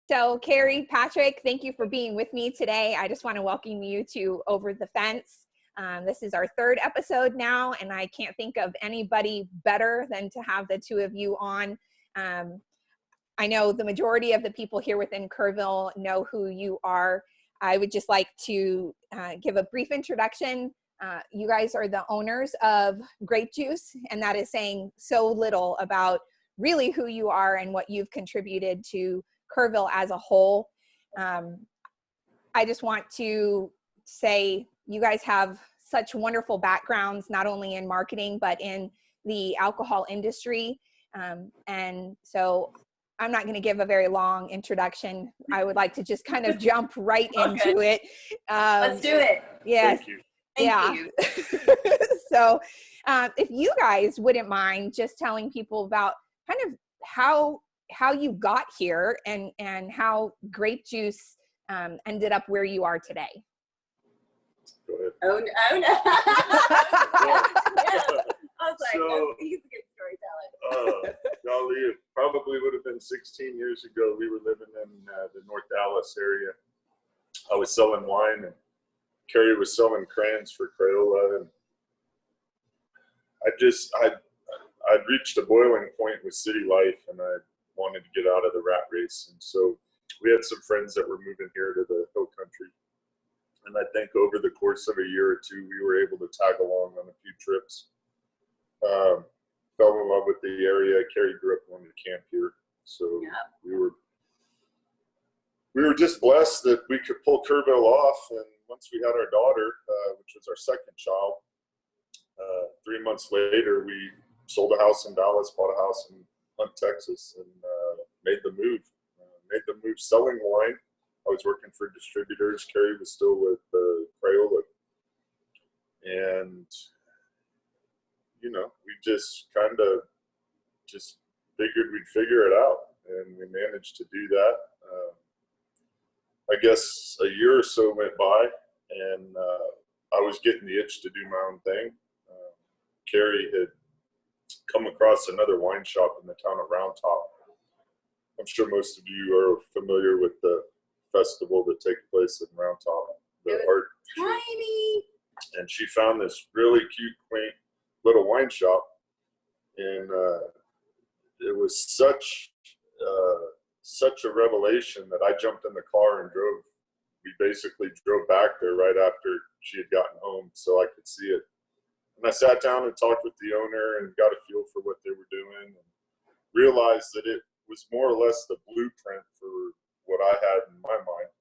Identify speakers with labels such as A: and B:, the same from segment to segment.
A: So Keri, Patrick, thank you for being with me today. I just want to welcome you to Over the Fence. This is our third episode now, and I can't think of anybody better than to have the two of you on. I know the majority of the people here within Kerrville know who you are. I would just like to give a brief introduction. You guys are the owners of Grape Juice, and that is saying so little about really who you are and what you've contributed to Kerrville as a whole. I just want to say you guys have such wonderful backgrounds, not only in marketing, but in the alcohol industry. And so I'm not going to give a very long introduction. I would like to just kind of jump right into it.
B: Let's do it.
A: Yes.
B: Thank you.
A: So if you guys wouldn't mind just telling people about kind of how you got here and how Grape Juice ended up where you are today.
C: Go ahead.
B: Oh no. Yeah. I was like,
C: So,
B: he's a good storyteller.
C: Golly, it probably would have been 16 years ago. We were living in the North Dallas area. I was selling wine, and Keri was selling crayons for Crayola, and I'd reached a boiling point with city life, and I wanted to get out of the rat race. And so we had some friends that were moving here to the hill country. And I think over the course of a year or two, we were able to tag along on a few trips. Fell in love with the area. Keri grew up going to camp here. So we were just blessed that we could pull Kerrville off. And once we had our daughter, which was our second child, 3 months later, we sold a house in Dallas, bought a house in Hunt, Texas, and made the move. Selling wine. I was working for distributors. Keri was still with Crayola. And, you know, we just kind of just figured we'd figure it out. And we managed to do that. I guess a year or so went by, and I was getting the itch to do my own thing. Keri had come across another wine shop in the town of Round Top. I'm sure most of you are familiar with the festival that takes place in Round Top. The art
B: Tiny.
C: And she found this really cute, quaint little wine shop, and it was such a revelation that I jumped in the car and drove. We basically drove back there right after she had gotten home, so I could see it. And I sat down and talked with the owner and got a feel for what they were doing, and realized that it was more or less the blueprint for what I had in my mind.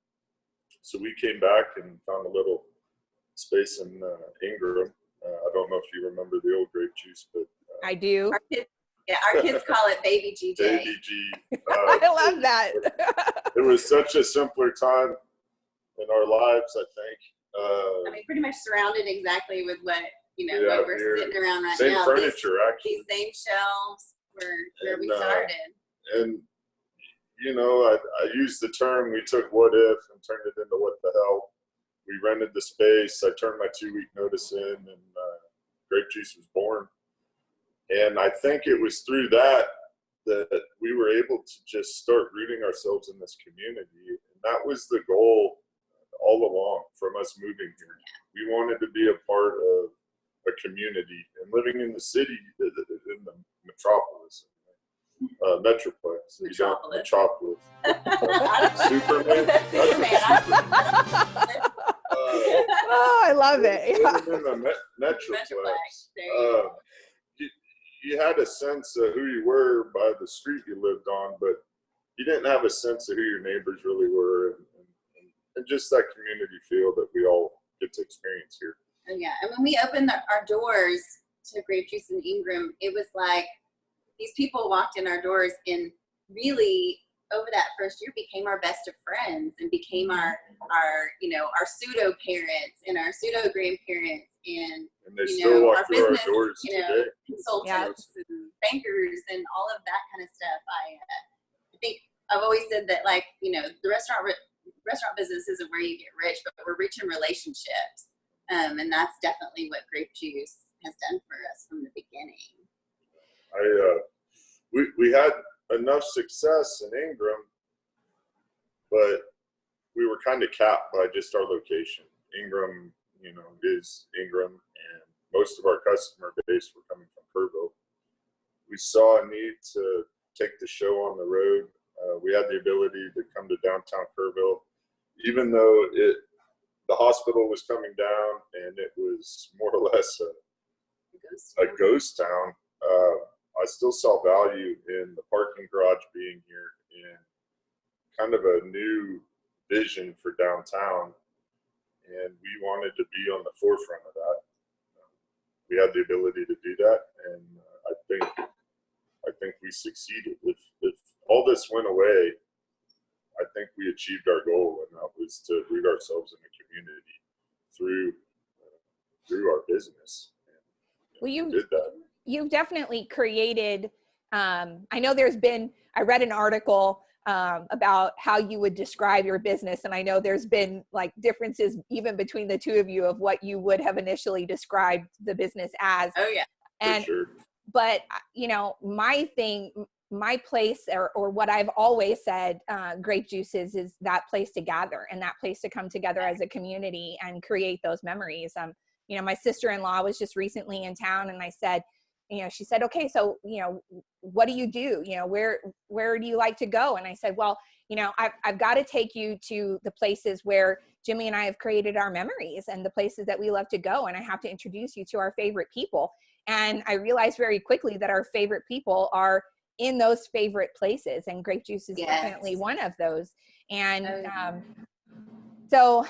C: So we came back and found a little space in Ingram. I don't know if you remember the old Grape Juice, but
A: I do.
B: Our kids call it Baby GJ.
C: Baby G.
A: I love that.
C: It was such a simpler time in our lives, I think.
B: I mean, pretty much surrounded exactly with what
C: Yeah,
B: we're
C: here.
B: sitting around right
C: Same
B: now.
C: furniture, actually.
B: These same shelves where we
C: And,
B: started.
C: And, you know, I used the term, we took what if and turned it into what the hell. We rented the space. I turned my 2-week notice in, and Grape Juice was born. And I think it was through that we were able to just start rooting ourselves in this community. And that was the goal all along from us moving here. We wanted to be a part of a community, and living in the city, in the metropolis, metroplex.
B: Metropolis.
C: Superman.
A: Oh, I love it.
C: Living in the metroplex. You had a sense of who you were by the street you lived on, but you didn't have a sense of who your neighbors really were, and just that community feel that we all get to experience here.
B: And and when we opened our doors to Grape Juice in Ingram, it was like these people walked in our doors and really over that first year became our best of friends and became our pseudo parents and our pseudo grandparents and
C: they still walk
B: our
C: through
B: business,
C: our doors today.
B: consultants and bankers and all of that kind of stuff. I think I've always said that, like, the restaurant business isn't where you get rich, but we're rich in relationships. And that's definitely what Grape Juice has done for us from the beginning.
C: We had enough success in Ingram but we were kind of capped by just our location. Ingram, is Ingram, and most of our customer base were coming from Kerrville. We saw a need to take the show on the road. We had the ability to come to downtown Kerrville, even though the hospital was coming down and it was more or less a ghost town. I still saw value in the parking garage being here and kind of a new vision for downtown, and we wanted to be on the forefront of that. We had the ability to do that, and I think we succeeded. If all this went away, I think we achieved our goal, and that was to root ourselves in the community through our business. And,
A: well, you
C: did that.
A: You've definitely created, I know I read an article about how you would describe your business. And I know there's been like differences even between the two of you of what you would have initially described the business as.
B: Oh yeah.
A: And,
C: for sure.
A: But, my place or what I've always said, Grape Juice is that place to gather and that place to come together as a community and create those memories. My sister-in-law was just recently in town, and I said, she said, okay, so, what do you do? Where do you like to go? And I said, well, I've got to take you to the places where Jimmy and I have created our memories and the places that we love to go. And I have to introduce you to our favorite people. And I realized very quickly that our favorite people are in those favorite places. And Grape Juice is definitely one of those. And so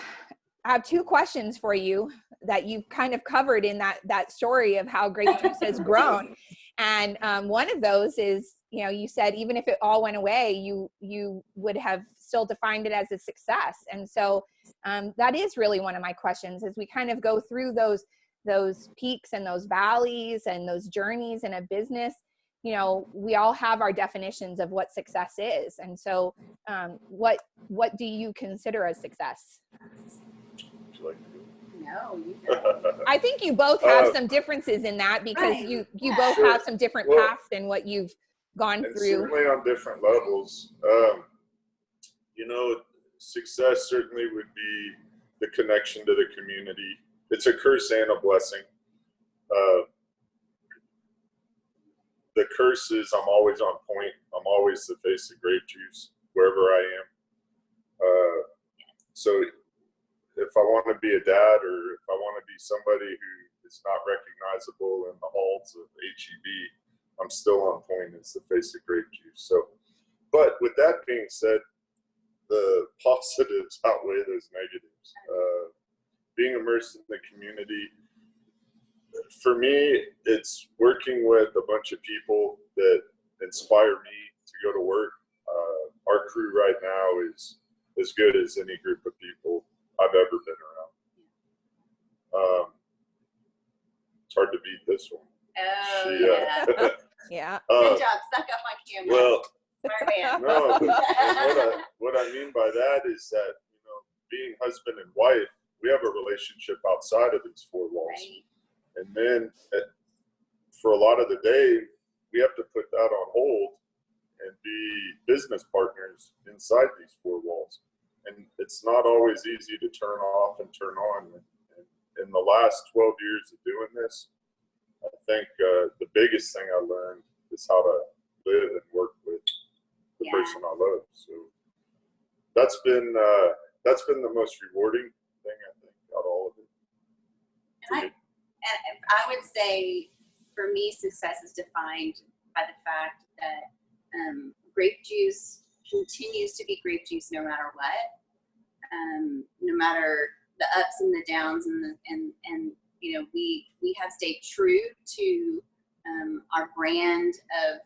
A: I have two questions for you that you've kind of covered in that story of how Grape Juice has grown. And one of those is, you said even if it all went away, you would have still defined it as a success. And so that is really one of my questions as we kind of go through those peaks and those valleys and those journeys in a business. We all have our definitions of what success is. And so what do you consider as success?
C: Would you like to do it?
B: No, you don't.
A: I think you both have some differences in that because you both have some different paths in what you've gone
C: and
A: through.
C: Certainly on different levels. Success certainly would be the connection to the community. It's a curse and a blessing. The curse is I'm always on point. I'm always the face of Grape Juice wherever I am. So if I want to be a dad or if I want to be somebody who is not recognizable in the halls of HEB, I'm still on point as the face of Grape Juice. So, but with that being said, the positives outweigh those negatives. Being immersed in the community, for me, it's working with a bunch of people that inspire me to go to work. Our crew right now is as good as any group of people I've ever been around. It's hard to beat this one.
B: Oh,
A: Yeah.
B: Good job. Suck up my camera.
C: Well,
B: Smart man.
C: no, what I mean by that is that, being husband and wife, we have a relationship outside of these four walls.
B: Right.
C: And then for a lot of the day, we have to put that on hold and be business partners inside these four walls. And it's not always easy to turn off and turn on. And in the last 12 years of doing this, I think the biggest thing I learned is how to live and work with the person I love. So that's been the most rewarding thing, I think, out of all of it.
B: And I would say, for me, success is defined by the fact that Grape Juice continues to be Grape Juice no matter what, no matter the ups and the downs, and we have stayed true to our brand of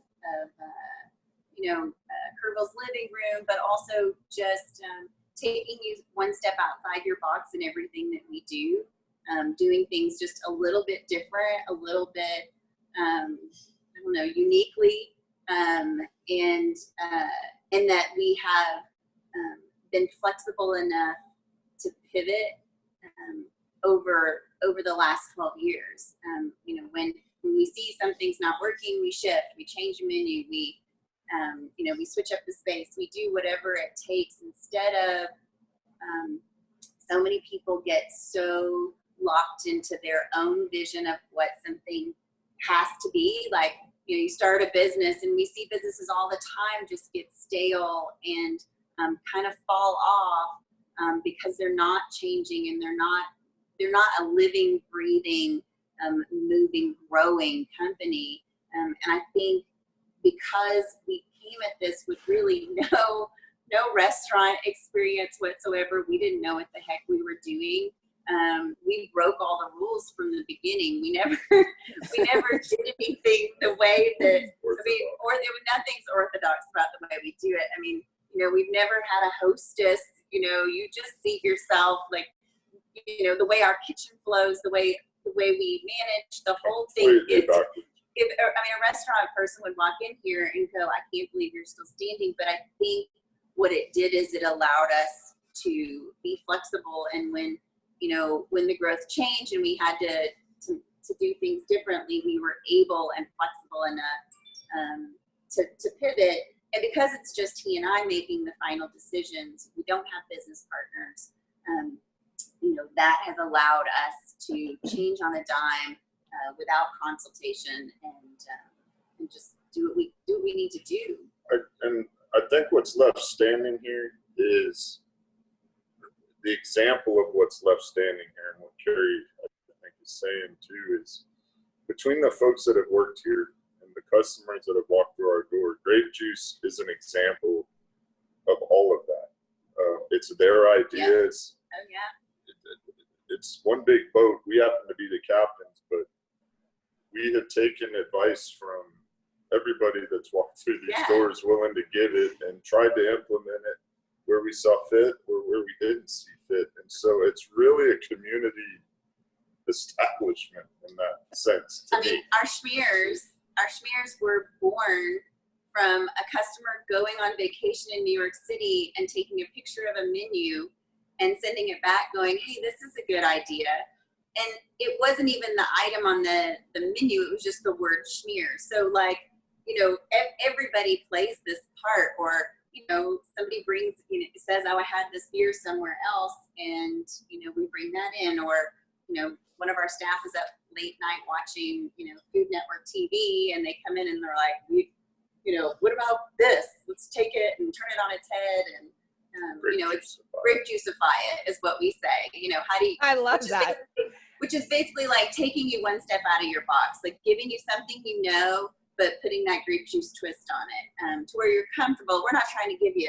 B: Kerrville's living room, but also just taking you one step outside your box in everything that we do. Doing things just a little bit different, a little bit, uniquely, and that we have been flexible enough to pivot over the last 12 years. When we see something's not working, we shift, we change the menu, we We switch up the space. We do whatever it takes instead of so many people get so locked into their own vision of what something has to be. Like, you start a business, and we see businesses all the time just get stale and kind of fall off because they're not changing, and they're not a living, breathing, moving, growing company. And I think because we came at this with really no restaurant experience whatsoever, we didn't know what the heck we were doing. We broke all the rules from the beginning. We never did anything the way that, nothing's orthodox about the way we do it. I mean, we've never had a hostess. You just seat yourself, like, the way our kitchen flows, the way we manage the whole thing. A restaurant person would walk in here and go, I can't believe you're still standing. But I think what it did is it allowed us to be flexible. And when the growth changed and we had to do things differently, we were able and flexible enough to pivot. And because it's just he and I making the final decisions, we don't have business partners. That has allowed us to change on a dime without consultation and just do what we need to do.
C: And I think what's left standing here is the example of what's left standing here, and what Keri, I think, is saying too, is between the folks that have worked here and the customers that have walked through our door, Grape Juice is an example of all of that. It's their ideas.
B: Oh, yeah.
C: It's one big boat. We happen to be the captains, but we have taken advice from everybody that's walked through these doors, willing to give it and tried to implement it where we saw fit or where we didn't see fit. And so it's really a community establishment in that sense to me.
B: Our schmears were born from a customer going on vacation in New York City and taking a picture of a menu and sending it back going, hey, this is a good idea. And it wasn't even the item on the menu, it was just the word schmear. So everybody plays this part, or, somebody brings, says, oh, I had this beer somewhere else, and, we bring that in, or, one of our staff is up late night watching, Food Network TV, and they come in and they're like, what about this? Let's take it and turn it on its head. And, it's grape juicify it is what we say. How do you?
A: I love that.
B: Which is basically like taking you one step out of your box, like giving you something but putting that grape juice twist on it, to where you're comfortable. We're not trying to give you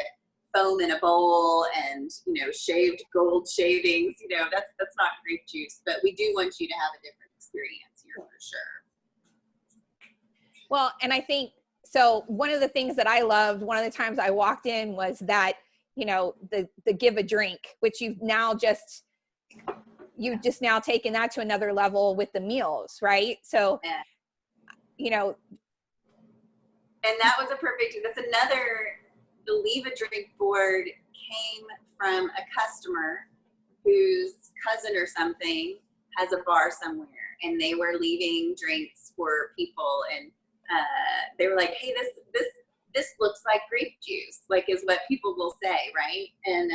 B: foam in a bowl and shaved gold shavings. That's not grape juice. But we do want you to have a different experience here for sure.
A: Well, and I think so. One of the things that I loved, one of the times I walked in, was that the give a drink, which you've just now taken that to another level with the meals, right? So,
B: and that was the Leave a Drink board came from a customer whose cousin or something has a bar somewhere, and they were leaving drinks for people, and they were like, hey, this looks like grape juice, like is what people will say, right? And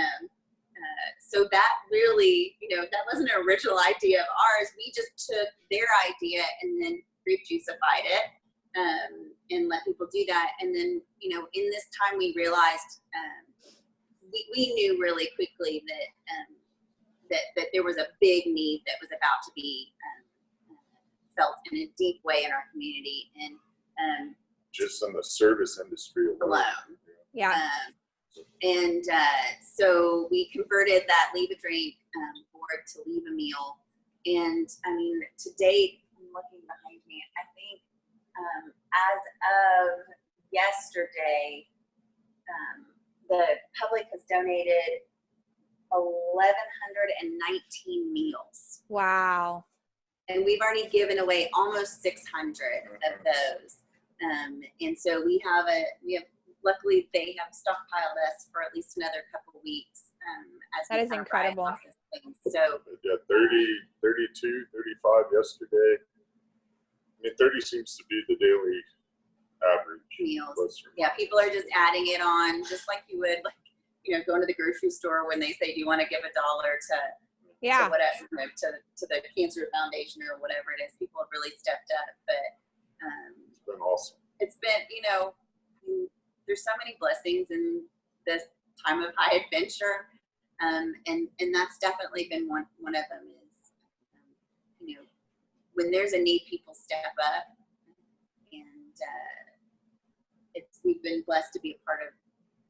B: so that really, that wasn't an original idea of ours. We just took their idea and then grape juicified it, and let people do that. And then, in this time we realized, we knew really quickly that there was a big need that was about to be felt in a deep way in our community. And
C: just in the service industry alone.
A: Yeah.
B: So we converted that Leave a Drink board to Leave a Meal. And to date, I'm looking behind me, I think as of yesterday, the public has donated 1,119 meals.
A: Wow.
B: And we've already given away almost 600 of those. And so we have luckily they have stockpiled us for at least another couple of weeks.
A: That is incredible.
B: So
C: 30, 32, 35 yesterday. 30 seems to be the daily average.
B: meals.
C: Closer.
B: Yeah, people are just adding it on, just like you would, like, going to the grocery store when they say, do you want to give $1 to whatever, to the Cancer Foundation or whatever it is. People have really stepped up, but
C: It's been awesome.
B: it's been, there's so many blessings in this time of high adventure, and that's definitely been one of them. Is when there's a need, people step up, and we've been blessed to be a part of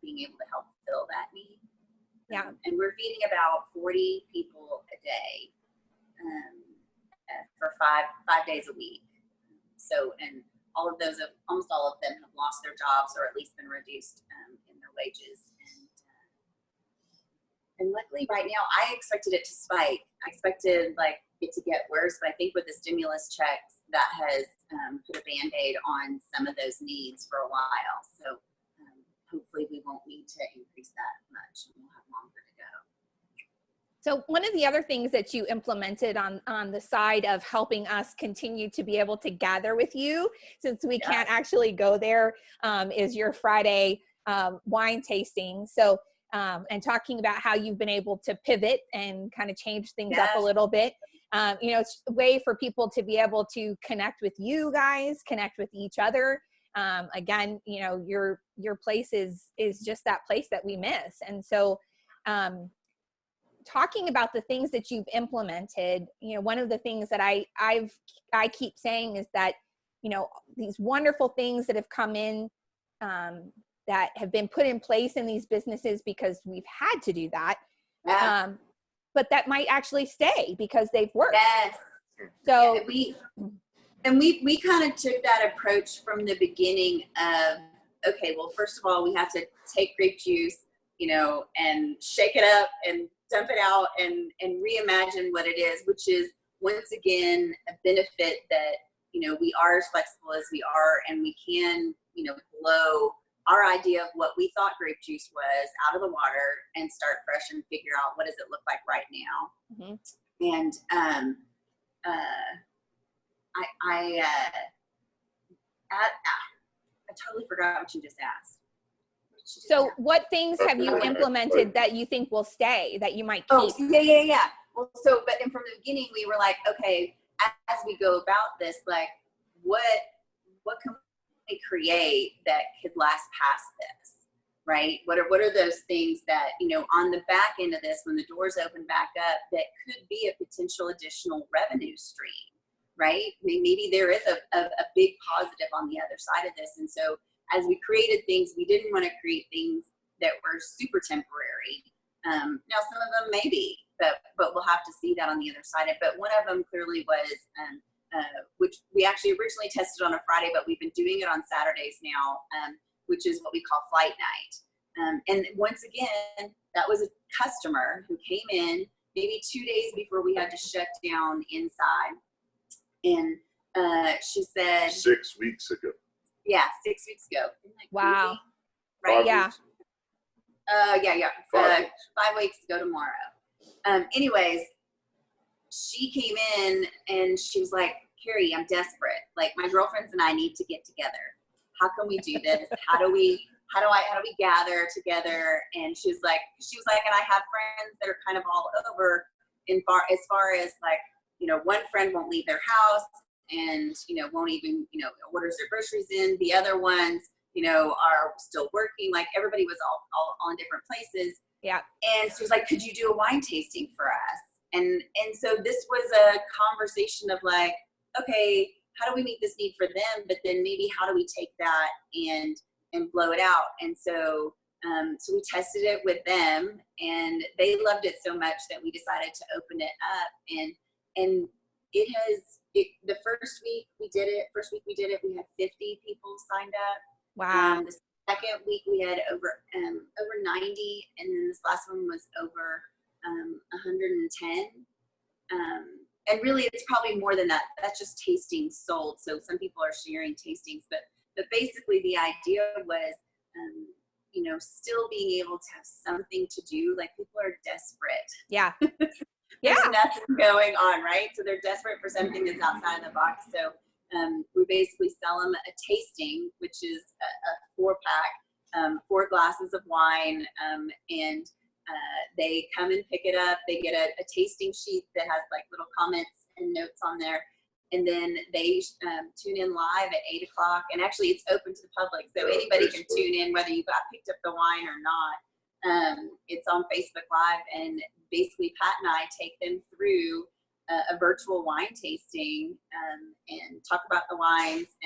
B: being able to help fill that need.
A: Yeah.
B: And we're feeding about 40 people a day for five days a week. So, and almost all of them have lost their jobs or at least been reduced in their wages. And luckily right now, I expected it to spike. I expected it to get worse, but I think with the stimulus checks, that has put a Band-Aid on some of those needs for a while. So hopefully we won't need to increase that much, and we'll have longer to go.
A: So one of the other things that you implemented on the side of helping us continue to be able to gather with you, since we can't actually go there, is your Friday wine tasting. So, and talking about how you've been able to pivot and kind of change things up a little bit. It's a way for people to be able to connect with you guys, connect with each other. Again, your place is just that place that we miss. And so, talking about the things that you've implemented, one of the things that I keep saying is that, these wonderful things that have come in, that have been put in place in these businesses because we've had to do that.
B: Yeah.
A: But that might actually stay because they've worked.
B: Yes.
A: So
B: we kind of took that approach from the beginning of, okay, well, first of all, we have to take grape juice, and shake it up and dump it out and reimagine what it is, which is once again a benefit that, we are as flexible as we are, and we can, blow our idea of what we thought grape juice was out of the water and start fresh and figure out what does it look like right now. Mm-hmm. And I totally forgot what you just asked.
A: So what things have you implemented that you think will stay, that you might keep?
B: Oh, yeah. Well, but then from the beginning, we were like, okay, as we go about this, like, what can we create that could last past this, right? What are those things that, on the back end of this, when the doors open back up, that could be a potential additional revenue stream, right? I mean, maybe there is a big positive on the other side of this. And so as we created things, we didn't want to create things that were super temporary. Now, some of them may be, but we'll have to see that on the other side of it. But one of them clearly was, which we actually originally tested on a Friday, but we've been doing it on Saturdays now, which is what we call flight night. And once again, that was a customer who came in maybe 2 days before we had to shut down inside. And she said
C: 6 weeks ago.
B: Yeah, 6 weeks ago.
A: Wow.
B: Right?
C: 5
A: Yeah.
C: weeks.
B: Yeah. 5 weeks ago tomorrow. Anyways, she came in and she was like, Keri, I'm desperate. Like, my girlfriends and I need to get together. How can we do this? How do we gather together? And she was like, and I have friends that are kind of all over as far as like, one friend won't leave their house and, won't even, orders their groceries in. The other ones, are still working. Like, everybody was all in different places.
A: Yeah.
B: And she was like, could you do a wine tasting for us? And so this was a conversation of like, okay, how do we meet this need for them? But then maybe how do we take that and blow it out? And so we tested it with them, and they loved it so much that we decided to open it up. And the first week we did it, we had 50 people signed up.
A: Wow.
B: The second week we had over 90, and then this last one was over 110. And really, it's probably more than that. That's just tastings sold. So some people are sharing tastings, but basically the idea was, still being able to have something to do. Like, people are desperate.
A: Yeah.
B: There's nothing going on, right? So they're desperate for something that's outside of the box. So We basically sell them a tasting, which is a 4-pack, 4 glasses of wine, and they come and pick it up. They get a tasting sheet that has like little comments and notes on there. And then they tune in live at 8 o'clock. And actually it's open to the public. So anybody can tune in, whether you got picked up the wine or not. It's on Facebook Live. And basically Pat and I take them through a virtual wine tasting and talk about the wines.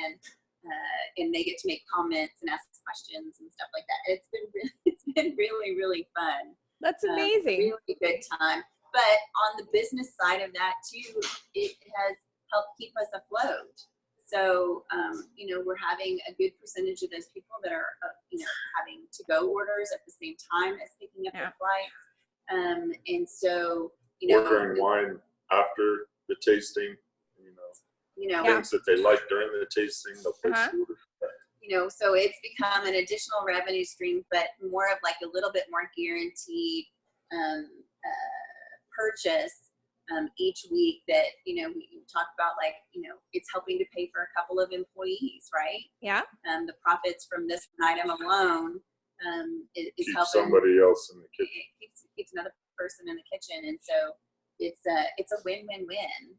B: And they get to make comments and ask questions and stuff like that. It's been really, really fun.
A: That's amazing.
B: Really good time. But on the business side of that too, it has helped keep us afloat. So, we're having a good percentage of those people that are, having to-go orders at the same time as picking up their flights. And so,
C: ordering wine after the tasting, things that they like during the tasting, they'll place the order.
B: So it's become an additional revenue stream, but more of like a little bit more guaranteed purchase each week that, we talk about, like, it's helping to pay for a couple of employees, right?
A: Yeah.
B: The profits from this item alone is
C: Keep
B: helping
C: somebody else in the kitchen.
B: It keeps another person in the kitchen. And so it's a win-win-win.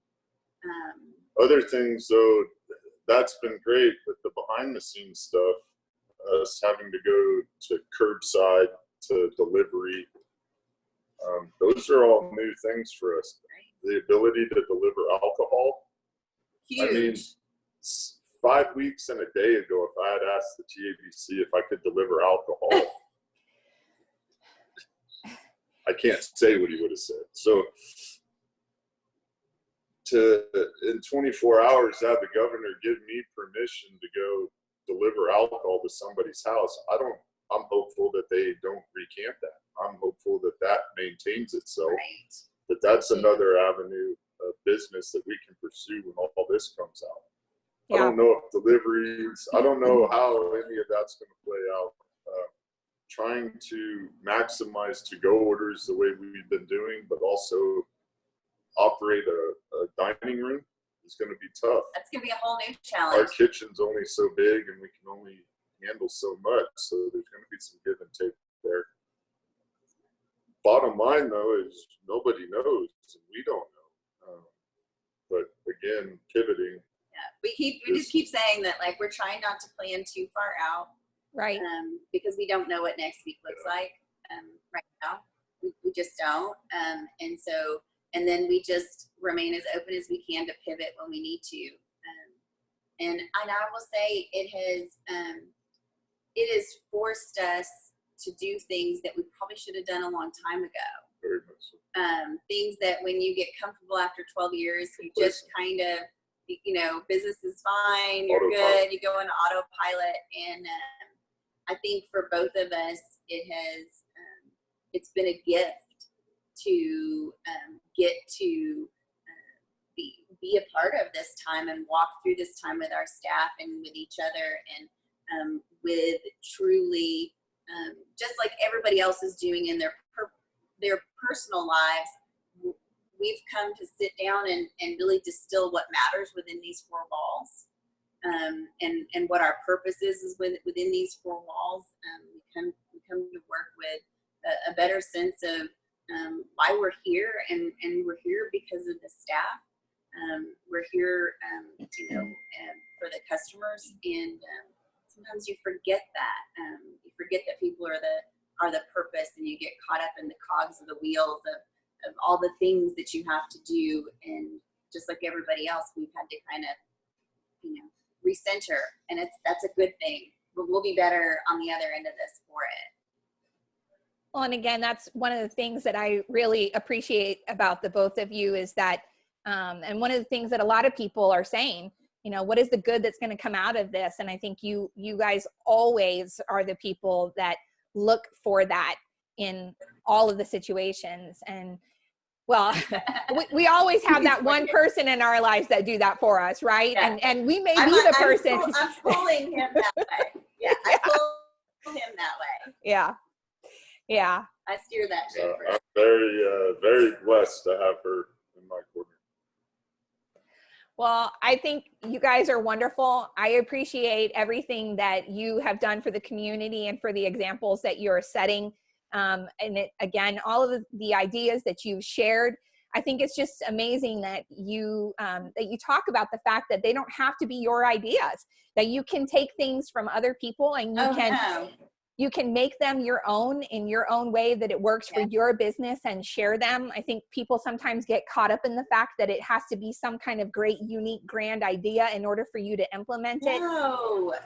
C: Other things, though, that's been great, but the behind-the-scenes stuff, us having to go to curbside, to delivery, those are all new things for us. Right. The ability to deliver alcohol.
B: Huge.
C: I mean, 5 weeks and a day ago, if I had asked the TABC if I could deliver alcohol, I can't say what he would have said. So, in 24 hours, have the governor give me permission to go deliver alcohol to somebody's house, I'm hopeful that they don't recant that. I'm hopeful that that maintains itself.
B: Right.
C: But that's another avenue of business that we can pursue when all this comes out. Yeah. I don't know if deliveries, I don't know how any of that's going to play out. Trying to maximize to-go orders the way we've been doing, but also operate a dining room is going to be tough.
B: That's going to be a whole new challenge.
C: Our kitchen's only so big and we can only handle so much, so there's going to be some give and take there. Bottom line, though, is nobody knows and we don't know. But again, pivoting.
B: Yeah, we just keep saying that, like, we're trying not to plan too far out,
A: right?
B: Because we don't know what next week looks like right now. We just don't, and then we just remain as open as we can to pivot when we need to. And I will say it has forced us to do things that we probably should have done a long time ago.
C: Very much so.
B: Things that when you get comfortable after 12 years, you just kind of, business is fine, you're good, you go into autopilot. And I think for both of us, it's been a gift to get to be a part of this time and walk through this time with our staff and with each other, and with truly, just like everybody else is doing in their personal lives, we've come to sit down and really distill what matters within these 4 walls, and what our purpose is within these 4 walls. We come to work with a better sense of why we're here, and we're here because of the staff. We're here, for the customers, and sometimes you forget that. You forget that people are the purpose, and you get caught up in the cogs of the wheels of all the things that you have to do. And just like everybody else, we've had to kind of, recenter, and that's a good thing. But we'll be better on the other end of this for it.
A: Well, and again, that's one of the things that I really appreciate about the both of you is that, and one of the things that a lot of people are saying, what is the good that's going to come out of this? And I think you guys always are the people that look for that in all of the situations. And well, we always have that one person in our lives that do that for us, right? Yeah. And we may be the person.
B: I'm pulling him that way. Yeah, I pull him that way.
A: Yeah. Yeah.
B: I steer that ship.
C: I'm very, very blessed to have her in my corner.
A: Well, I think you guys are wonderful. I appreciate everything that you have done for the community and for the examples that you're setting. And again, all of the ideas that you've shared, I think it's just amazing that you talk about the fact that they don't have to be your ideas, that you can take things from other people and you can make them your own in your own way that it works for your business and share them. I think people sometimes get caught up in the fact that it has to be some kind of great, unique, grand idea in order for you to implement it.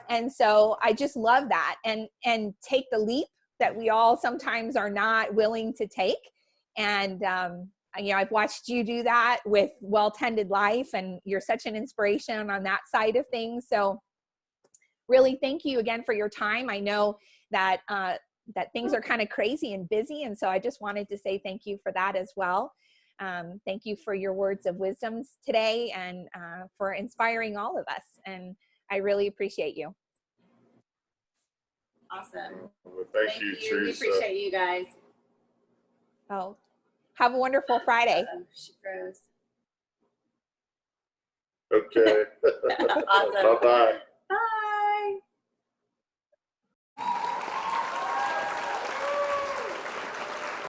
A: And so I just love that, and take the leap that we all sometimes are not willing to take. And, you know, I've watched you do that with Well Tended Life, and you're such an inspiration on that side of things. So really, thank you again for your time. I know that that things are kind of crazy and busy, and so I just wanted to say thank you for that as well. Thank you for your words of wisdom today, and for inspiring all of us. And I really appreciate you.
B: Awesome.
C: Well, thank you, Teresa.
B: We appreciate you guys.
A: Oh, have a wonderful Friday.
B: She froze.
C: Okay.
B: Awesome.
C: Bye-bye.